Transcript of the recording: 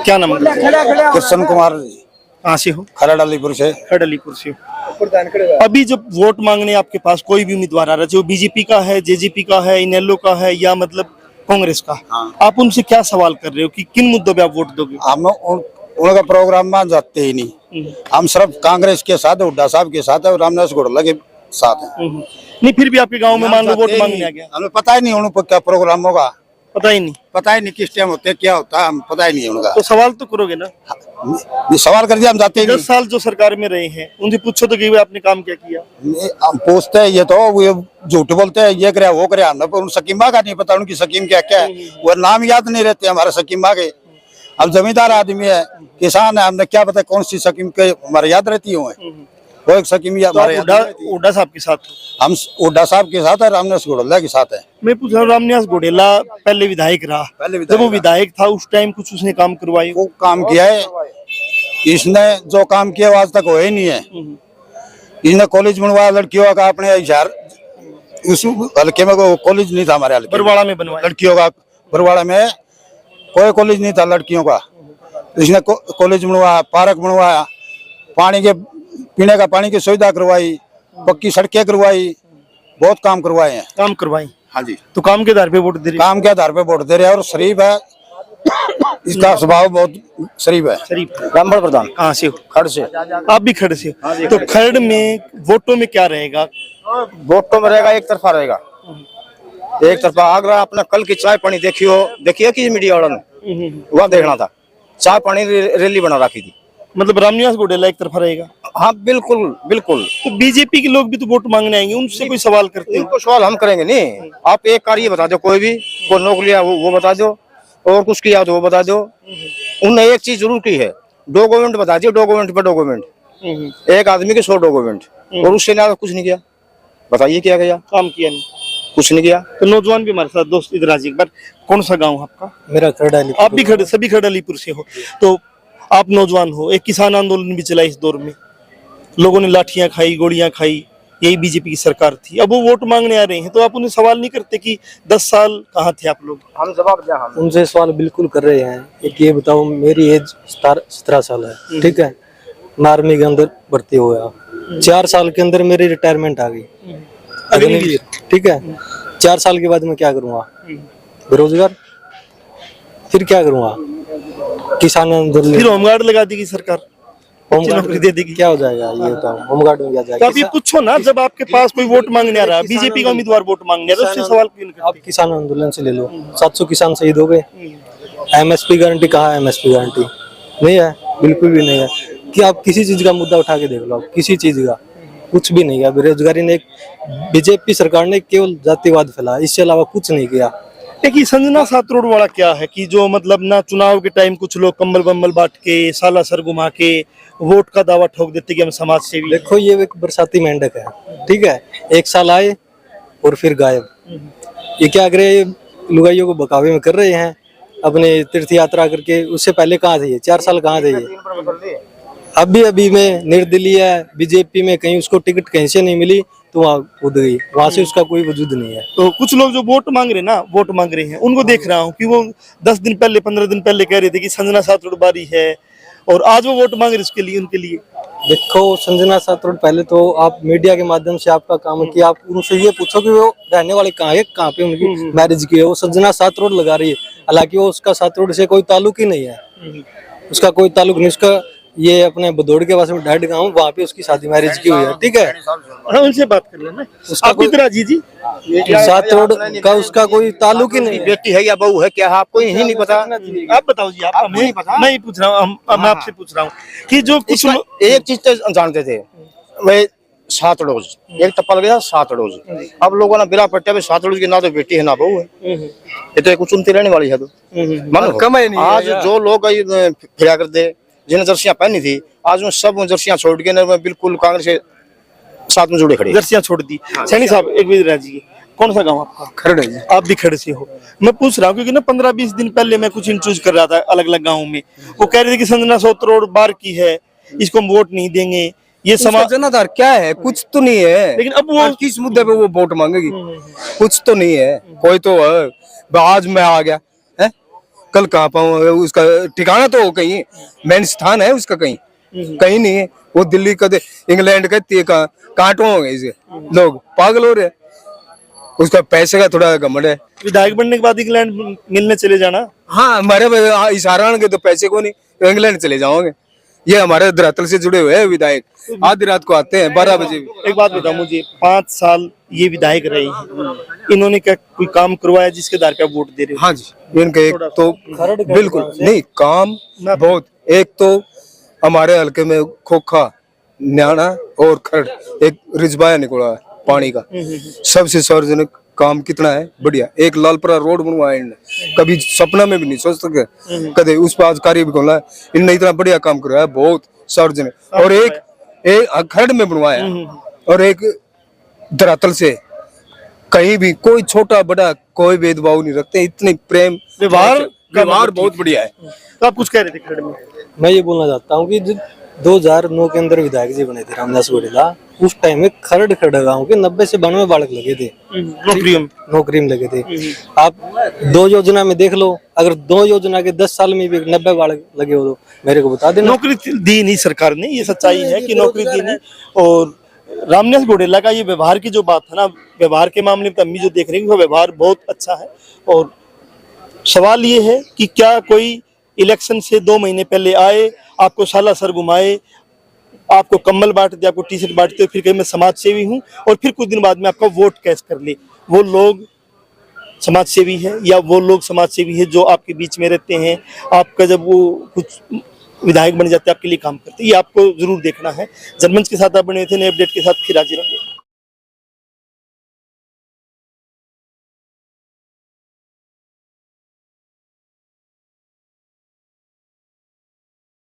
क्या नाम है? कृष्ण कुमार जी, कहाँ से हो? खरड़ अलीपुर से। खड़लीपुर से हो। अभी जब वोट मांगने आपके पास कोई भी उम्मीदवार आ रहा है, जो बीजेपी का है, जेजेपी का है, इनेलो का है या मतलब कांग्रेस का, आप उनसे क्या सवाल कर रहे हो कि किन मुद्दों पे आप वोट दोगे? हम उनका प्रोग्राम में जाते ही नहीं। हम सिर्फ कांग्रेस के साथ, हुड्डा साहब के साथ और रामदास घोड़ला के साथ हैं। नहीं, फिर भी आपके गांव में मान लो वोट मांगने आ गया, हमें पता ही नहीं उनको क्या प्रोग्राम होगा, पता ही नहीं, पता ही नहीं किस टाइम होते क्या होता है, हम पता ही नहीं है उनका। तो सवाल तो करोगे ना? ये सवाल कर दिया, हम जाते ही 10 साल जो सरकार में रहे हैं उनसे पूछो तो कि भाई आपने काम क्या किया? नहीं। हम पूछते हैं ये तो वो झूठ बोलते हैं, ये करे वो करे, हमें उन सकीमा का नहीं पता, उनकी सकीम क्या क्या है, वो नाम याद नहीं रहते हमारे सकीमा के। हम जमींदार आदमी है, किसान है, हमने क्या पता कौन सी सकीम के हमारे याद रहती हो। वो एक सकीम तो हमारे हुड्डा साहब के साथ हो? हम हुड्डा साहब के साथ है, रामदास घोड़ला के साथ है। मैं पूछ रहा हूँ, रामनिवास घोड़ेला पहले विधायक रहा, जब वो विधायक था उस टाइम कुछ उसने काम करवाए? वो काम किया है, इसने जो काम किया आज तक हो ही नहीं है। इसने कॉलेज बनवाया लड़कियों का अपने शहर, उस हल्के में कॉलेज नहीं था हमारे हल्के, बरवाड़ा में बनवाया लड़कियों का। बरवाड़ा में कोई कॉलेज नहीं था लड़कियों का, इसने कॉलेज बनवाया, पार्क बनवाया, पानी के पीने का पानी की सुविधा करवाई, पक्की सड़कें करवाई, बहुत काम करवाए हैं। काम करवाई? हाँ जी। तो काम के आधार पे वोट दे रहे? काम के आधार पे वोट दे रहे हैं और शरीफ है, इसका स्वभाव बहुत शरीफ है। शरीफ। ब्राह्मण प्रधान। कहाँ से हो? खड़ से। आप भी खड़ से हो? तो खड़ में वोटों में क्या रहेगा? वोटों में रहेगा, एक तरफा रहेगा, एक तरफा। अगर आपने कल की चाय पानी देखिए कि मीडिया वालों ने वहाँ देखना था, चाय पानी रैली बना रखी थी। मतलब रामनिवास घोड़ेला एक तरफा रहेगा? हाँ बिल्कुल बिल्कुल। तो बीजेपी के लोग भी तो वोट मांगने आएंगे, उनसे कोई सवाल करते हो? उनको सवाल हम करेंगे नहीं। आप एक कार्य बता दो, कोई नौकरी लिया वो बता दो, और कुछ किया तो वो बता दो। उनने एक चीज जरूर की है, डॉक्यूमेंट बता दिए, डॉक्यूमेंट पे डॉक्यूमेंट, एक आदमी के 100 डॉक्यूमेंट, और उससे ना कुछ नहीं किया। बताइए क्या किया? काम किया नहीं, कुछ नहीं किया। तो नौजवान भी हमारे साथ दोस्त इधर आज एक बार। कौन सा गाँव आपका? मेरा खरड़। आप भी खड़े, सभी खड़लीपुर से हो, तो आप नौजवान हो। एक किसान आंदोलन भी चला इस दौर में, लोगों ने लाठियां खाई, गोलियां खाई, यही बीजेपी की सरकार थी। अब वो वोट मांगने आ रहे हैं, तो आप उन्हें सवाल नहीं करते कि 10 साल कहाँ थे आप लोग? हम जवाब दिया, हम उनसे सवाल बिल्कुल कर रहे हैं। एक ये बताओ, मेरी एज 17 साल है, ठीक है, मैं आर्मी के अंदर भर्ती हुआ, 4 साल के अंदर मेरी रिटायरमेंट आ गई, अग्निवीर, ठीक है। 4 साल के बाद मैं क्या करूँगा? बेरोजगार, फिर क्या करूँगा? किसान आंदोलन, फिर होमगार्ड लगा देगी सरकार, नौकरी दे देगी, क्या हो जाएगा ये बताओ? होमगार्ड में क्या तो जाएगा? आप ये पूछो ना, जब आपके पास कोई वोट मांगने आ रहा है, बीजेपी का उम्मीदवार वोट मांगने आ रहा है, उससे सवाल क्यों नहीं आप करते? किसान आंदोलन से ले लो, 700 किसान शहीद हो गए। एमएसपी गारंटी कहाँ है? एमएसपी गारंटी नहीं है, बिल्कुल भी नहीं है। कि आप किसी चीज का मुद्दा उठा के देख लो, आप किसी चीज का कुछ भी नहीं है। बेरोजगारी ने, बीजेपी सरकार ने केवल जातिवाद फैलाया, इससे अलावा कुछ नहीं किया। देखिए, संजना सातरोड वाला क्या है कि जो मतलब ना चुनाव के टाइम कुछ लोग कंबल बम्बल बांट के, साला सर घुमा के वोट का दावा ठोक देते कि हम समाज सेवी। देखो, ये एक बरसाती मेंढक है, ठीक है, 1 साल आए और फिर गायब। ये क्या कर रहे हैं? लुगाइयों को बकावे में कर रहे हैं अपने तीर्थ यात्रा करके। उससे पहले कहाँ थे ये? 4 साल कहाँ थे ये? अभी में निर्दलीय है, बीजेपी में कहीं उसको टिकट कहीं से नहीं मिली तो वहाँ कूद गई, वहां से उसका कोई वजूद नहीं है। तो कुछ लोग जो वोट मांग रहे ना, वोट मांग रहे हैं, उनको देख रहा हूँ कि वो 10 दिन पहले, 15 दिन पहले कह रहे थे कि संजना सातरोड बारी है, और आज वो वोट मांग रहे उसके लिए, उनके लिए। देखो, संजना सातरोड, पहले तो आप मीडिया के माध्यम से आपका काम है कि आप उनसे ये पूछो कि वो रहने वाले कहाँ है, कहाँ पे उनकी मैरिज की है। वो संजना सातरोड लगा रही है, हालांकि वो उसका सातरोड से कोई ताल्लुक ही नहीं है, उसका कोई ताल्लुक नहीं। उसका ये अपने भदौड़ के पास में ढाड गाँव, वहाँ पे उसकी शादी मैरिज की हुई है, ठीक है। हाँ, उनसे बात कर लेना। आप इधर आ जी। सातरोड का उसका कोई ताल्लुक ही नहीं है। बेटी है या बहू है क्या, आपको यही नहीं पता? आप बताओ जी, आपको नहीं पता? मैं ही पूछ रहा हूँ, मैं आपसे पूछ रहा हूँ कि जो कुछ एक चीज तो जानते थे, वही 7 डोज, एक टप्पा लग गया 7 डोज। अब लोगों ने बिना पट्टे में 7 डोज की ना तो बेटी है ना बहू है, ये तो कुछ सुनती रहने वाली है। तो मानो आज जो लोग फिरा करते, जिन्हें जर्सियां पहनी थी, आज उन सब जर्सियां छोड़ के ना बिल्कुल कांग्रेस के साथ में जुड़े खड़े। जर्सियां छोड़ दी। सैनी साहब, एक मिनट राजी, कौन सा गांव आपका? खरड़ है। आप भी खड़े से हो। मैं पूछ रहा हूँ क्योंकि ना 15-20 दिन पहले मैं कुछ इंटरव्यूज कर रहा था अलग अलग गाँव में, वो कह रहे थे कि संजना सातरोड बार की है, इसको हम वोट नहीं देंगे। ये समाज जनाधार क्या है? कुछ तो नहीं है। लेकिन अब वो किस मुद्दे पे वो वोट मांगेगी? कुछ तो नहीं है, कोई तो है। आज मैं आ गया है, कल कहाँ पाऊँ, उसका ठिकाना तो कहीं मेन स्थान है उसका कहीं कहीं नहीं है। वो दिल्ली कदे इंग्लैंड कहती है, कांटों हो गए इसे, लोग पागल हो रहे हैं। उसका पैसे का थोड़ा घमंड है। विधायक बनने के बाद इंग्लैंड मिलने चले जाना। हाँ, हमारे इशारा के तो पैसे को नहीं, इंग्लैंड चले जाओगे। ये हमारे धरातल से जुड़े हुए हैं विधायक, आधी रात को आते हैं 12 बजे। एक बात बताओ मुझे, 5 साल ये विधायक रहे हैं, इन्होंने क्या कोई काम करवाया जिसके आधार पे आप वोट दे रहे हो? हाँ जी, इनके एक तो बिल्कुल नहीं काम बहुत। एक तो हमारे हल्के में खोखा, न्याणा और खरड़ एक रिजवाया निकला है पानी का, सबसे सार्वजनिक काम कितना है बढ़िया। एक लालपुरा रोड बनवाया इनने, कभी सपना में भी नहीं सोच सके कदे उस पर आज कार्य भी खोला है इनने, इतना बढ़िया काम करवाया बहुत सार्वजनिक। और एक खरड़ में बनवाया और एक धरातल से कहीं भी कोई छोटा बड़ा कोई भेदभाव नहीं रखते, इतनी प्रेम व्यवहार बहुत बढ़िया है। तो आप कुछ कह रहे थे खरड़ में? मैं ये बोलना चाहता हूँ कि जो 2009 के अंदर विधायक जी बने थे रामदास गोडेला, उस टाइम में खरड़ गांव के 90 से 92 बालक लगे थे, नौकरी में लगे थे। आप 2 योजना में देख लो, अगर 2 योजना के 10 साल में भी 90 बालक लगे हो तो मेरे को बता देना। नौकरी दी नहीं सरकार ने, ये सच्चाई है कि नौकरी दी नहीं। और रामदास गोडेला का ये व्यवहार की जो बात है ना, व्यवहार के मामले में अम्मी जो देख रही है वो व्यवहार बहुत अच्छा है। और सवाल ये है कि क्या कोई इलेक्शन से 2 महीने पहले आए, आपको साला सर घुमाए, आपको कम्बल बांट दे, आपको टी शर्ट बांट दे, फिर कहीं मैं समाज सेवी हूँ, और फिर कुछ दिन बाद में आपका वोट कैश कर ले? वो लोग समाज सेवी है या वो लोग समाज सेवी है जो आपके बीच में रहते हैं, आपका जब वो कुछ विधायक बन जाते हैं आपके लिए काम करते हैं? ये आपको जरूर देखना है। जनमंच के साथ आप बने थे, नए अपडेट के साथ फिर हाजिर होंगे।